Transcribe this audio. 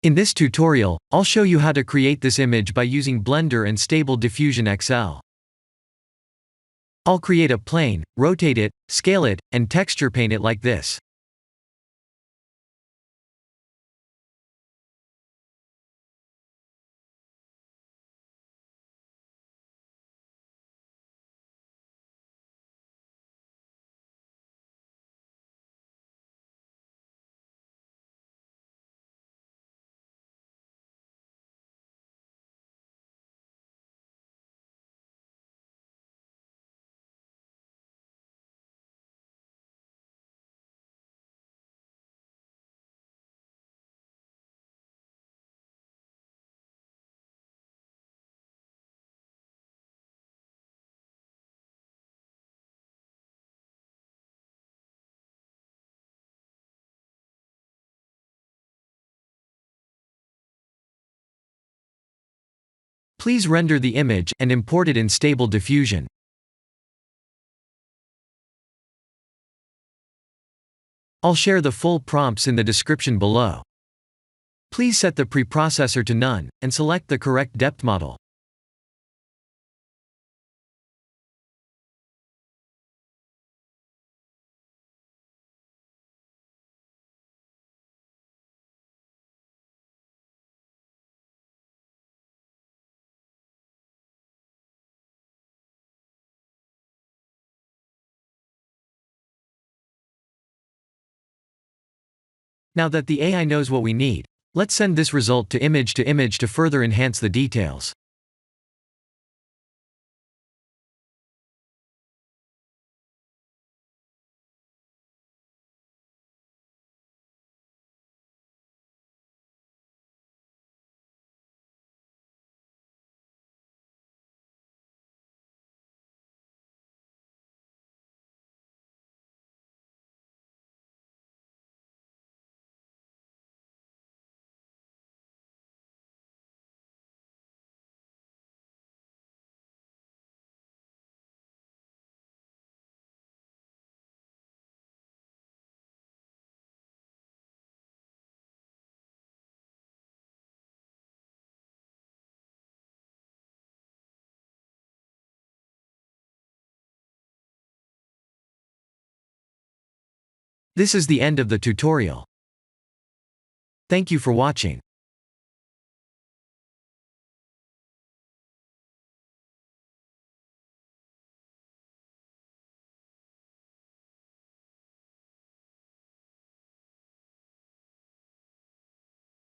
In this tutorial, I'll show you how to create this image by using Blender and Stable Diffusion XL. I'll create a plane, rotate it, scale it, and texture paint it like this. Please render the image and import it in Stable Diffusion. I'll share the full prompts in the description below. Please set the preprocessor to none, and select the correct depth model. Now that the AI knows what we need, let's send this result to image to further enhance the details. This is the end of the tutorial. Thank you for watching.